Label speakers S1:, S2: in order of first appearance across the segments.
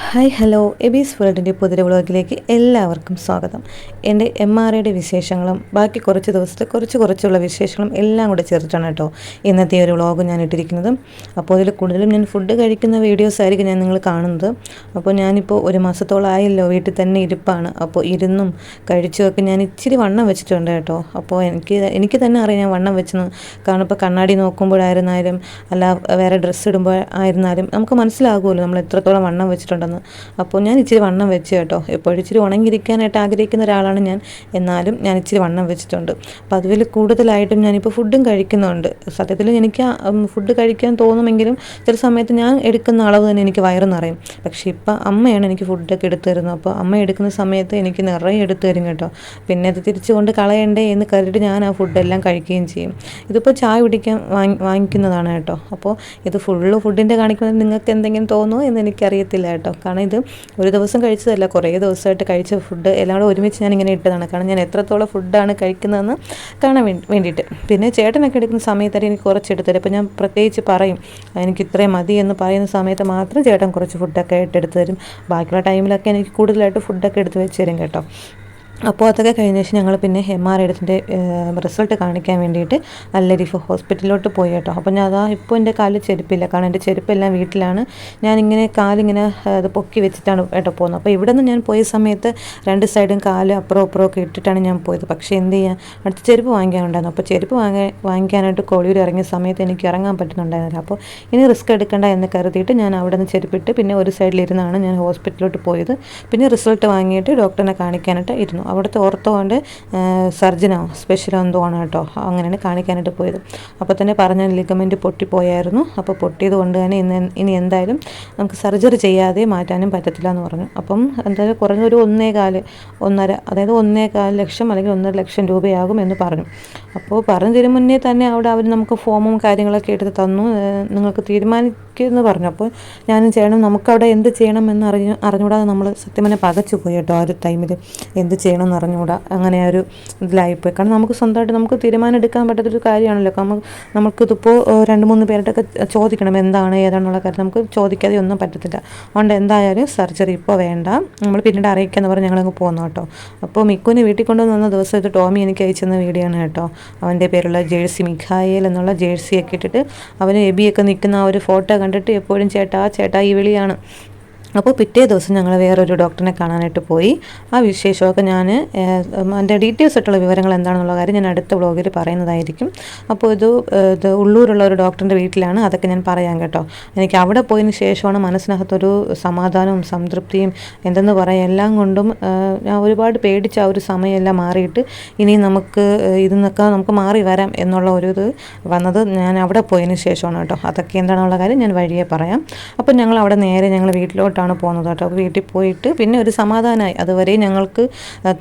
S1: Hi hello എബീസ് വേൾഡിൻ്റെ പുതിയ വ്ളോഗിലേക്ക് എല്ലാവർക്കും സ്വാഗതം. എൻ്റെ MRIയുടെ വിശേഷങ്ങളും ബാക്കി കുറച്ച് ദിവസത്തെ കുറച്ചുള്ള വിശേഷങ്ങളും എല്ലാം കൂടെ ചേർത്തിട്ടാണ് കേട്ടോ ഇന്നത്തെ ഒരു വ്ളോഗ് ഞാൻ ഇട്ടിരിക്കുന്നത്. അപ്പോൾ അതിൽ കൂടുതലും ഞാൻ ഫുഡ് കഴിക്കുന്ന വീഡിയോസ് ആയിരിക്കും ഞാൻ നിങ്ങൾ കാണുന്നത്. അപ്പോൾ ഞാനിപ്പോൾ ഒരു മാസത്തോളം ആയല്ലോ വീട്ടിൽ തന്നെ ഇരിപ്പാണ്. അപ്പോൾ ഇരുന്നും കഴിച്ചുമൊക്കെ ഞാൻ ഇച്ചിരി വണ്ണം വെച്ചിട്ടുണ്ട് കേട്ടോ. അപ്പോൾ എനിക്ക് തന്നെ അറിയാം ഞാൻ വണ്ണം വെച്ചെന്ന്. കാരണം ഇപ്പോൾ കണ്ണാടി നോക്കുമ്പോഴായിരുന്നാലും അല്ല വേറെ ഡ്രസ്സ് ഇടുമ്പോൾ ആയിരുന്നാലും നമുക്ക് മനസ്സിലാകുമല്ലോ നമ്മൾ എത്രത്തോളം വണ്ണം വെച്ചിട്ടുണ്ടെന്ന്. അപ്പോൾ ഞാൻ ഇച്ചിരി വണ്ണം വെച്ച് കേട്ടോ. എപ്പോഴും ഇച്ചിരി ഉണങ്ങിയിരിക്കാനായിട്ട് ആഗ്രഹിക്കുന്ന ഒരാളാണ് ഞാൻ. എന്നാലും ഞാൻ ഇച്ചിരി വണ്ണം വെച്ചിട്ടുണ്ട്. അപ്പോൾ അതിൽ കൂടുതലായിട്ടും ഞാനിപ്പോൾ ഫുഡും കഴിക്കുന്നുണ്ട്. സത്യത്തിൽ എനിക്ക് ഫുഡ് കഴിക്കാൻ തോന്നുമെങ്കിലും ചില സമയത്ത് ഞാൻ എടുക്കുന്ന അളവ് തന്നെ എനിക്ക് വയറ് നിറയും. പക്ഷേ ഇപ്പം അമ്മയാണ് എനിക്ക് ഫുഡൊക്കെ എടുത്തു തരുന്നത്. അപ്പോൾ അമ്മ എടുക്കുന്ന സമയത്ത് എനിക്ക് നിറയെ എടുത്തു തരും കേട്ടോ. പിന്നെ അത് തിരിച്ചു കൊണ്ട് കളയണ്ടേ എന്ന് കരുതിയിട്ട് ഞാൻ ആ ഫുഡെല്ലാം കഴിക്കുകയും ചെയ്യും. ഇതിപ്പോൾ ചായ കുടിക്കാൻ വാങ്ങിക്കുന്നതാണ് കേട്ടോ. അപ്പോൾ ഇത് ഫുഡിൻ്റെ കാണിക്കുന്നത് നിങ്ങൾക്ക് എന്തെങ്കിലും തോന്നുമോ എന്ന് എനിക്കറിയത്തില്ല കേട്ടോ. കാരണം ഇത് ഒരു ദിവസം കഴിച്ചതല്ല, കുറേ ദിവസമായിട്ട് കഴിച്ച ഫുഡ് എല്ലാം കൂടെ ഒരുമിച്ച് ഞാനിങ്ങനെ ഇട്ടതാണ്. കാരണം ഞാൻ എത്രത്തോളം ഫുഡാണ് കഴിക്കുന്നതെന്ന് കാണാൻ വേണ്ടിയിട്ട്. പിന്നെ ചേട്ടനൊക്കെ എടുക്കുന്ന സമയത്തായിട്ട് എനിക്ക് കുറച്ച് എടുത്തരും. അപ്പോൾ ഞാൻ പ്രത്യേകിച്ച് പറയും എനിക്ക് ഇത്രയും മതി എന്ന് പറയുന്ന സമയത്ത് മാത്രം ചേട്ടൻ കുറച്ച് ഫുഡൊക്കെ ആയിട്ട് എടുത്തു തരും. ബാക്കിയുള്ള ടൈമിലൊക്കെ എനിക്ക് കൂടുതലായിട്ട് ഫുഡൊക്കെ എടുത്ത് വെച്ച് തരും കേട്ടോ. അപ്പോൾ അതൊക്കെ കഴിഞ്ഞ ശേഷം ഞങ്ങൾ പിന്നെ MRI എടുത്തിൻ്റെ റിസൾട്ട് കാണിക്കാൻ വേണ്ടിയിട്ട് അല്ലരിഫ് ഹോസ്പിറ്റലിലോട്ട് പോയി കേട്ടോ. അപ്പോൾ ഞാൻ ഇപ്പോൾ എൻ്റെ കാലിൽ ചെരുപ്പില്ല. കാരണം എൻ്റെ ചെരുപ്പെല്ലാം വീട്ടിലാണ്. ഞാനിങ്ങനെ കാലിങ്ങനെ അത് പൊക്കി വെച്ചിട്ടാണ് കേട്ടോ പോകുന്നത്. അപ്പോൾ ഇവിടെ നിന്ന് ഞാൻ പോയ സമയത്ത് രണ്ട് സൈഡും കാല് അപ്പുറം ഒക്കെ ഇട്ടിട്ടാണ് ഞാൻ പോയത്. പക്ഷേ എന്ത് ചെയ്യാൻ, അടുത്ത് ചെരുപ്പ് വാങ്ങിക്കാനുണ്ടായിരുന്നു. അപ്പോൾ ചെരുപ്പ് വാങ്ങിക്കാനായിട്ട് കോളിയൂർ ഇറങ്ങിയ സമയത്ത് എനിക്ക് ഇറങ്ങാൻ പറ്റുന്നുണ്ടായിരുന്നില്ല. അപ്പോൾ ഇനി റിസ്ക് എടുക്കണ്ട എന്ന് കരുതിയിട്ട് ഞാൻ അവിടെ നിന്ന് ചെരുപ്പിട്ട് പിന്നെ ഒരു സൈഡിലിരുന്നാണ് ഞാൻ ഹോസ്പിറ്റലിലോട്ട് പോയത്. പിന്നെ റിസൾട്ട് വാങ്ങിയിട്ട് ഡോക്ടറിനെ കാണിക്കാനായിട്ട് ഇരുന്നു. അവിടുത്തെ ഓർത്തോ കൊണ്ട് സർജനോ സ്പെഷ്യലോ എന്തോ ആണ് കേട്ടോ. അങ്ങനെയാണ് കാണിക്കാനായിട്ട് പോയത്. അപ്പോൾ തന്നെ പറഞ്ഞ ലിഗമെൻറ്റ് പൊട്ടിപ്പോയായിരുന്നു. അപ്പോൾ പൊട്ടിയത് കൊണ്ട് തന്നെ ഇനി എന്തായാലും നമുക്ക് സർജറി ചെയ്യാതെ മാറ്റാനും പറ്റത്തില്ല എന്ന് പറഞ്ഞു. അപ്പം എന്തായാലും കുറഞ്ഞൊരു 1.25 അതായത് 1.25 ലക്ഷം അല്ലെങ്കിൽ 1.5 ലക്ഷം രൂപയാകും എന്ന് പറഞ്ഞു. അപ്പോൾ പറഞ്ഞതിന് മുന്നേ തന്നെ അവിടെ അവർ നമുക്ക് ഫോമും കാര്യങ്ങളൊക്കെ എടുത്ത് തന്നു. നിങ്ങൾക്ക് തീരുമാനിക്കുമെന്ന് പറഞ്ഞു. അപ്പോൾ ഞാനും ചെയ്യണം, നമുക്കവിടെ എന്ത് ചെയ്യണം എന്ന് അറിഞ്ഞുകൂടാതെ നമ്മൾ സത്യം തന്നെ പകച്ചു പോയി കേട്ടോ. ആ ഒരു ടൈമിൽ എന്ത് ചെയ്യണം എന്ന് അറിഞ്ഞുകൂടാ, അങ്ങനെ ഒരു ഇതിലായിപ്പോയി. കാരണം നമുക്ക് സ്വന്തമായിട്ട് നമുക്ക് തീരുമാനം എടുക്കാൻ പറ്റാത്തൊരു കാര്യമാണല്ലോ. നമുക്കിതിപ്പോൾ 2-3 പേരുടെയൊക്കെ ചോദിക്കണം എന്താണ് ഏതാണെന്നുള്ള കാര്യം. നമുക്ക് ചോദിക്കാതെ ഒന്നും പറ്റത്തില്ല. അതുകൊണ്ട് എന്തായാലും സർജറി ഇപ്പോൾ വേണ്ട, നമ്മൾ പിന്നീട് അറിയിക്കാമെന്ന് പറഞ്ഞ് ഞങ്ങളങ്ങ് പോകുന്നു കേട്ടോ. അപ്പോൾ മിക്കുവിനെ വീട്ടിൽ കൊണ്ടുവന്ന ദിവസം ഇത് ടോമി എനിക്ക് അയച്ചെന്ന വീഡിയോ ആണ് കേട്ടോ. അവൻ്റെ പേരുള്ള ജേഴ്സി മിഖായേൽ എന്നുള്ള ജേഴ്സിയൊക്കെ ഇട്ടിട്ട് അവന് എബിയൊക്കെ നിൽക്കുന്ന ആ ഒരു ഫോട്ടോ കണ്ടിട്ട് എപ്പോഴും ചേട്ടാ ഈ വിളിയാണ്. അപ്പോൾ പിറ്റേ ദിവസം ഞങ്ങൾ വേറൊരു ഡോക്ടറിനെ കാണാനായിട്ട് പോയി. ആ വിശേഷമൊക്കെ ഞാൻ അതിൻ്റെ ഡീറ്റെയിൽസ് ആയിട്ടുള്ള വിവരങ്ങൾ എന്താണെന്നുള്ള കാര്യം ഞാൻ അടുത്ത വ്ളോഗിൽ പറയുന്നതായിരിക്കും. അപ്പോൾ ഇത് ഉള്ളൂരുള്ള ഒരു ഡോക്ടറിൻ്റെ വീട്ടിലാണ്. അതൊക്കെ ഞാൻ പറയാം കേട്ടോ. എനിക്ക് അവിടെ പോയതിന് ശേഷമാണ് മനസ്സിനകത്തൊരു സമാധാനവും സംതൃപ്തിയും എന്തെന്ന് പറയാം എല്ലാം കൊണ്ടും ഞാൻ ഒരുപാട് പേടിച്ച ആ ഒരു സമയമെല്ലാം മാറിയിട്ട് ഇനി നമുക്ക് ഇതിന്നൊക്കെ നമുക്ക് മാറി വരാം എന്നുള്ള ഒരു ഇത് വന്നത് ഞാൻ അവിടെ പോയതിന് ശേഷമാണ് കേട്ടോ. അതൊക്കെ എന്താണെന്നുള്ള കാര്യം ഞാൻ വഴിയെ പറയാം. അപ്പോൾ ഞങ്ങൾ അവിടെ നേരെ ഞങ്ങൾ വീട്ടിലോട്ടാണ് പോകുന്നത് കേട്ടോ. അപ്പോൾ വീട്ടിൽ പോയിട്ട് പിന്നെ ഒരു സമാധാനമായി. അതുവരെ ഞങ്ങൾക്ക്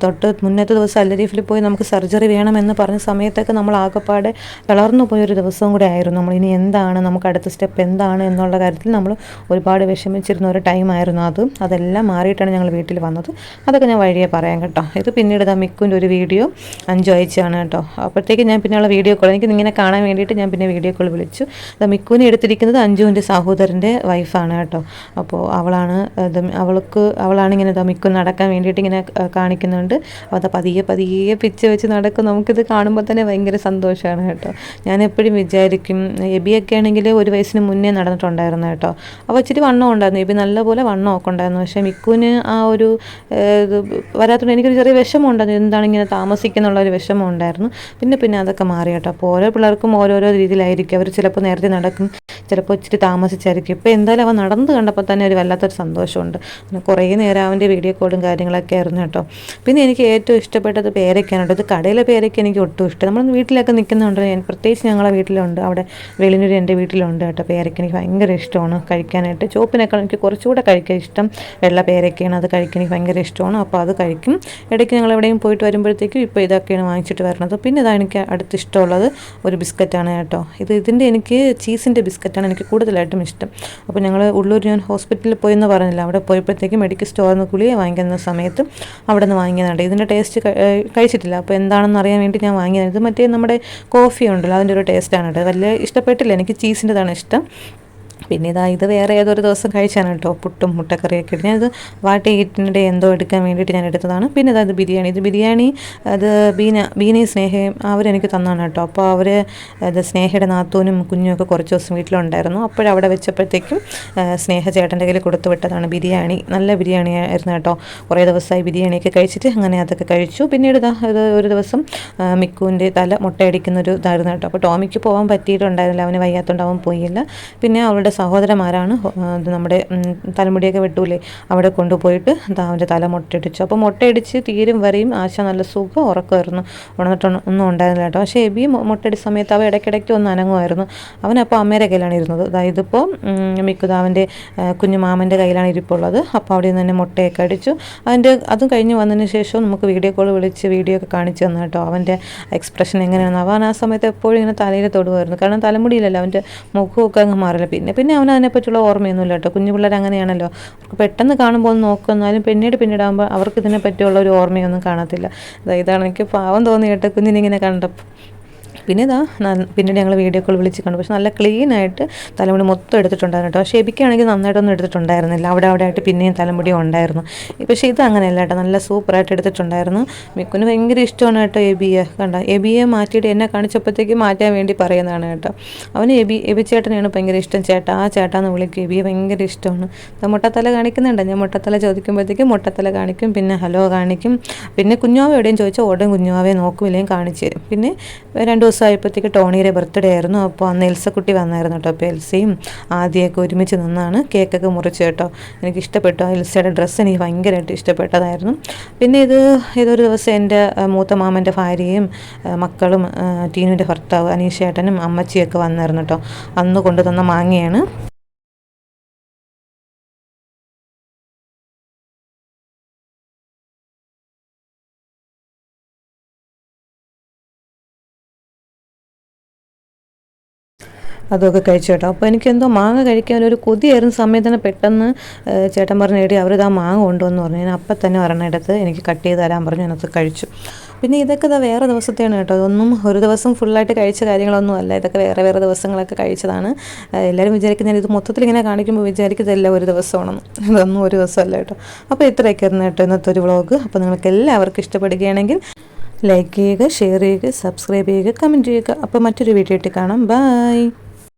S1: തൊട്ട് മുന്നത്തെ ദിവസം അല്ലരീഫിൽ പോയി നമുക്ക് സർജറി വേണമെന്ന് പറഞ്ഞ സമയത്തൊക്കെ നമ്മൾ ആകെപ്പാടെ വളർന്നു പോയൊരു ദിവസവും കൂടെ ആയിരുന്നു. നമ്മൾ ഇനി എന്താണ് നമുക്ക് അടുത്ത സ്റ്റെപ്പ് എന്താണ് എന്നുള്ള കാര്യത്തിൽ നമ്മൾ ഒരുപാട് വിഷമിച്ചിരുന്ന ഒരു ടൈമായിരുന്നു അതെല്ലാം മാറിയിട്ടാണ് ഞങ്ങൾ വീട്ടിൽ വന്നത്. അതൊക്കെ ഞാൻ വഴിയെ പറയാം കേട്ടോ. ഇത് പിന്നീട് മിക്കുവിൻ്റെ ഒരു വീഡിയോ 5 അയച്ചാണ് കേട്ടോ. അപ്പോഴത്തേക്ക് ഞാൻ പിന്നെയുള്ള വീഡിയോ കോൾ എനിക്ക് ഇങ്ങനെ കാണാൻ വേണ്ടിയിട്ട് ഞാൻ പിന്നെ വീഡിയോ കോൾ വിളിച്ചു. മിക്കുവിനെ എടുത്തിരിക്കുന്നത് അഞ്ജുവിൻ്റെ സഹോദരൻ്റെ വൈഫാണ് കേട്ടോ. അപ്പോൾ അവളാണ് ഇങ്ങനെ മിക്കു നടക്കാൻ വേണ്ടിയിട്ട് ഇങ്ങനെ കാണിക്കുന്നുണ്ട്. അത് പതിയെ പിച്ച് വെച്ച് നടക്കും. നമുക്കിത് കാണുമ്പോൾ തന്നെ ഭയങ്കര സന്തോഷമാണ് കേട്ടോ. ഞാൻ എപ്പോഴും വിചാരിക്കും എബിയൊക്കെ ആണെങ്കിൽ 1 വയസ്സിന് മുന്നേ നടന്നിട്ടുണ്ടായിരുന്നു കേട്ടോ. അപ്പോൾ ഇച്ചിരി വണ്ണം ഉണ്ടായിരുന്നു. എബി നല്ലപോലെ വണ്ണമൊക്കെ ഉണ്ടായിരുന്നു. പക്ഷേ മിക്കുവിന് ആ ഒരു വരാത്തതുകൊണ്ട് എനിക്കൊരു ചെറിയ വിഷമം ഉണ്ടായിരുന്നു. എന്താണ് ഇങ്ങനെ താമസിക്കുന്നുള്ളൊരു വിഷമം ഉണ്ടായിരുന്നു. പിന്നെ അതൊക്കെ മാറി കേട്ടോ. അപ്പോൾ ഓരോ പിള്ളേർക്കും ഓരോരോ രീതിയിലായിരിക്കും. അവർ ചിലപ്പോൾ നേരത്തെ നടക്കും, ചിലപ്പോൾ ഇച്ചിരി താമസിച്ചായിരിക്കും. ഇപ്പോൾ എന്തായാലും അവൻ നടന്നത് കണ്ടപ്പോൾ തന്നെ ഒരു വല്ലാത്തൊരു സന്തോഷമുണ്ട്. പിന്നെ കുറേ നേരം അവൻ്റെ വീഡിയോ കോളും കാര്യങ്ങളൊക്കെ ആയിരുന്നു കേട്ടോ. പിന്നെ എനിക്ക് ഏറ്റവും ഇഷ്ടപ്പെട്ടത് പേരയ്ക്കാണ് കേട്ടോ. ഇത് കടയിലെ പേരയ്ക്ക് എനിക്ക് ഒട്ടും ഇഷ്ടം. നമ്മൾ വീട്ടിലൊക്കെ നിൽക്കുന്നുണ്ട്, പ്രത്യേകിച്ച് ഞങ്ങളെ വീട്ടിലുണ്ട്, അവിടെ വെളിനൂർ എൻ്റെ വീട്ടിലുണ്ട് കേട്ടോ. പേരയ്ക്ക് എനിക്ക് ഭയങ്കര ഇഷ്ടമാണ് കഴിക്കാനായിട്ട്. ചോപ്പിനേക്കാൾ എനിക്ക് കുറച്ചുകൂടെ കഴിക്കാൻ ഇഷ്ടം വെള്ള പേരയ്ക്കാണ്. അത് കഴിക്കാൻ എനിക്ക് ഭയങ്കര ഇഷ്ടമാണ്. അപ്പോൾ അത് കഴിക്കും. ഇടയ്ക്ക് ഞങ്ങൾ എവിടെയും പോയിട്ട് വരുമ്പോഴത്തേക്കും ഇപ്പോൾ ഇതൊക്കെയാണ് വാങ്ങിച്ചിട്ട് വരുന്നത്. പിന്നെ ഇതാണ് എനിക്ക് അടുത്ത് ഇഷ്ടമുള്ളത് ഒരു ബിസ്ക്കറ്റാണ് കേട്ടോ. ഇതിൻ്റെ എനിക്ക് ചീസിൻ്റെ ബിസ്ക്കറ്റാണ് എനിക്ക് കൂടുതലായിട്ടും ഇഷ്ടം. അപ്പോൾ ഞങ്ങൾ ഉള്ളൂർ ഞാൻ ഹോസ്പിറ്റലിൽ പോയെന്ന് പറഞ്ഞില്ല, അവിടെ പോയപ്പോഴത്തേക്കും മെഡിക്കൽ സ്റ്റോറിൽ നിന്ന് ഗുളിക വാങ്ങിക്കുന്ന സമയത്ത് അവിടെ നിന്ന് വാങ്ങിയതാണ്. ഇതിൻ്റെ ടേസ്റ്റ് കഴിച്ചിട്ടില്ല. അപ്പോൾ എന്താണെന്ന് അറിയാൻ വേണ്ടി ഞാൻ വാങ്ങിയതാണ്. ഇത് മറ്റേ നമ്മുടെ കോഫി ഉണ്ടല്ലോ അതിൻ്റെ ഒരു ടേസ്റ്റാണ് കേട്ടോ. വലിയ ഇഷ്ടപ്പെട്ടില്ല. എനിക്ക് ചീസിൻ്റെതാണ് ഇഷ്ടം. പിന്നെ ഇത് വേറെ ഏതൊരു ദിവസം കഴിച്ചാണ് കേട്ടോ, പുട്ടും മുട്ടക്കറിയൊക്കെ ഇട്ട്. ഞാനിത് വാട്ടിയിട്ടിൻ്റെ എന്തോ എടുക്കാൻ വേണ്ടിയിട്ട് ഞാൻ എടുത്തതാണ്. പിന്നെ ഇത് ബിരിയാണി അത് ബീനയും സ്നേഹയും അവരെനിക്ക് തന്നാണ് കേട്ടോ. അപ്പോൾ അവർ അത് സ്നേഹയുടെ നാത്തൂനും കുഞ്ഞുമൊക്കെ കുറച്ച് ദിവസം വീട്ടിലുണ്ടായിരുന്നു. അപ്പോഴവിടെ വെച്ചപ്പോഴത്തേക്കും സ്നേഹ ചേട്ടൻ്റെ കയ്യിൽ കൊടുത്തു വിട്ടതാണ് ബിരിയാണി. നല്ല ബിരിയാണി ആയിരുന്നു കേട്ടോ. കുറേ ദിവസമായി ബിരിയാണിയൊക്കെ കഴിച്ചിട്ട് അങ്ങനെ അതൊക്കെ കഴിച്ചു. പിന്നീട് ഇത് ഒരു ദിവസം മിക്കുവിൻ്റെ തല മുട്ടയടിക്കുന്നൊരു ഇതായിരുന്നു കേട്ടോ. അപ്പോൾ ടോമിക്ക് പോകാൻ പറ്റിയിട്ടുണ്ടായിരുന്നില്ല, അവന് വയ്യാത്തതുകൊണ്ട് അവൻ പോയില്ല. പിന്നെ അവളുടെ സഹോദരന്മാരാണ് നമ്മുടെ തലമുടിയൊക്കെ വെട്ടൂലേ, അവിടെ കൊണ്ടുപോയിട്ട് അവൻ്റെ തല മുട്ടയിടിച്ചു. അപ്പോൾ മുട്ടയിടിച്ച് തീരും വരെയും ആശ നല്ല സുഖം ഉറക്കമായിരുന്നു, ഒന്നും ഉണ്ടായിരുന്നില്ല കേട്ടോ. പക്ഷേ എബി മുട്ടയടിച്ച സമയത്ത് അവ ഇടയ്ക്കിടയ്ക്ക് ഒന്ന് അനങ്ങുമായിരുന്നു. അവനപ്പോൾ അമ്മയുടെ കയ്യിലാണ് ഇരുന്നത്. അതായത് ഇപ്പോൾ മിക്കുതാവിൻ്റെ കുഞ്ഞു മാമൻ്റെ കയ്യിലാണ് ഇരിപ്പുള്ളത്. അപ്പോൾ അവിടെ നിന്ന് തന്നെ മുട്ടയൊക്കെ അടിച്ചു. അതും കഴിഞ്ഞ് വന്നതിന് ശേഷം നമുക്ക് വീഡിയോ കോൾ വിളിച്ച് വീഡിയോ ഒക്കെ കാണിച്ചു തന്നു കേട്ടോ. അവൻ്റെ എക്സ്പ്രഷൻ എങ്ങനെയാണ്, അവൻ ആ സമയത്ത് എപ്പോഴും ഇങ്ങനെ തലയിൽ തൊടുമായിരുന്നു. കാരണം തലമുടിയിലല്ലോ, അവൻ്റെ മുഖമൊക്കെ അങ്ങ് മാറില്ല. പിന്നെ അവൻ അതിനെപ്പറ്റിയുള്ള ഓർമ്മയൊന്നുമില്ല കേട്ടോ. കുഞ്ഞു പിള്ളേർ അങ്ങനെയാണല്ലോ, അവർക്ക് പെട്ടെന്ന് കാണുമ്പോൾ ഒന്ന് നോക്കുന്നാലും പിന്നീടാകുമ്പോൾ അവർക്ക് ഇതിനെപ്പറ്റിയുള്ള ഒരു ഓർമ്മയൊന്നും കാണത്തില്ല. ഇതാണ് എനിക്ക് പാവം തോന്നി കേട്ടോ കുഞ്ഞിനിങ്ങനെ കണ്ടപ്പോൾ. പിന്നീട് ഞങ്ങൾ വീഡിയോ കോൾ വിളിച്ച് കണ്ടു. പക്ഷെ നല്ല ക്ലീനായിട്ട് തലമുടി മൊത്തം എടുത്തിട്ടുണ്ടായിരുന്നു കേട്ടോ. പക്ഷേ എബിക്കാണെങ്കിൽ നന്നായിട്ടൊന്നും എടുത്തിട്ടുണ്ടായിരുന്നില്ല, അവിടെ ആയിട്ട് പിന്നെയും തലമുടി ഉണ്ടായിരുന്നു. പക്ഷേ ഇത് അങ്ങനെയല്ല കേട്ടോ, നല്ല സൂപ്പറായിട്ട് എടുത്തിട്ടുണ്ടായിരുന്നു. മിക്കുന് ഭയങ്കര ഇഷ്ടമാണ് കേട്ടോ എബിയെ മാറ്റിയിട്ട് എന്നെ കാണിച്ചപ്പോഴത്തേക്ക് മാറ്റാൻ വേണ്ടി പറയുന്നതാണ് കേട്ടോ. അവന് എബി ചേട്ടനെയാണ് ഭയങ്കര ഇഷ്ടം. ചേട്ടാന്ന് വിളിക്കും. എബിയെ ഭയങ്കര ഇഷ്ടമാണ്. മുട്ടത്തല കാണിക്കുന്നുണ്ട്. ഞാൻ മുട്ടത്തല ചോദിക്കുമ്പോഴത്തേക്കും മുട്ടത്തല കാണിക്കും, പിന്നെ ഹലോ കാണിക്കും. പിന്നെ കുഞ്ഞുവാവ എവിടെയും ചോദിച്ചാൽ ഉടൻ കുഞ്ഞുവാവയെ നോക്കുമില്ലെങ്കിൽ കാണിച്ചു തരും. പിന്നെ 2 ദിവസമായപ്പോഴത്തേക്ക് ടോണിയുടെ ബർത്ത്ഡേ ആയിരുന്നു. അപ്പോൾ അന്ന് എൽസക്കുട്ടി വന്നായിരുന്നു കേട്ടോ. അപ്പോൾ എൽസയും ആദ്യമൊക്കെ ഒരുമിച്ച് നിന്നാണ് കേക്കൊക്കെ മുറിച്ച് കേട്ടോ. എനിക്ക് ഇഷ്ടപ്പെട്ടു. എൽസയുടെ ഡ്രസ്സ് എനിക്ക് ഭയങ്കരമായിട്ട് ഇഷ്ടപ്പെട്ടതായിരുന്നു. പിന്നെ ഇതൊരു ദിവസം എൻ്റെ മൂത്ത മാമൻ്റെ ഭാര്യയും മക്കളും ടീനുവിൻ്റെ ഭർത്താവ് അനീഷേട്ടനും അമ്മച്ചിയൊക്കെ വന്നായിരുന്നു കേട്ടോ. അന്ന് കൊണ്ടുതന്ന മാങ്ങയാണ്. അതൊക്കെ കഴിച്ചു കേട്ടോ. അപ്പോൾ എനിക്കെന്തോ മാങ്ങ കഴിക്കാൻ ഒരു കൊതിയായിരുന്ന സമയത്ത് തന്നെ പെട്ടെന്ന് ചേട്ടൻ പറഞ്ഞ എടി അവരിതാ മാങ്ങ കൊണ്ടുവന്ന് പറഞ്ഞു. ഞാൻ അപ്പം തന്നെ ഒരെണ്ണെടുത്ത് എനിക്ക് കട്ട് ചെയ്ത് തരാൻ പറഞ്ഞു. അതിനകത്ത് കഴിച്ചു. പിന്നെ ഇതൊക്കെ വേറെ ദിവസത്തെയാണ് കേട്ടോ. ഇതൊന്നും ഒരു ദിവസം ഫുള്ളായിട്ട് കഴിച്ച കാര്യങ്ങളൊന്നും അല്ല. ഇതൊക്കെ വേറെ ദിവസങ്ങളൊക്കെ കഴിച്ചതാണ്. എല്ലാവരും വിചാരിക്കുന്നത് ഇത് മൊത്തത്തിൽ ഇങ്ങനെ കാണിക്കുമ്പോൾ വിചാരിക്കുന്നതല്ല ഒരു ദിവസമാണെന്ന്. ഇതൊന്നും ഒരു ദിവസമല്ല കേട്ടോ. അപ്പോൾ ഇത്രയൊക്കെ ആയിരുന്നു കേട്ടോ ഇന്നത്തെ ഒരു വ്ളോഗ്. അപ്പോൾ നിങ്ങൾക്ക് എല്ലാവർക്കും ഇഷ്ടപ്പെടുകയാണെങ്കിൽ ലൈക്ക് ചെയ്യുക, ഷെയർ ചെയ്യുക, സബ്സ്ക്രൈബ് ചെയ്യുക, കമൻറ്റ് ചെയ്യുക. അപ്പോൾ മറ്റൊരു വീഡിയോ ആയിട്ട് കാണാം. ബൈ.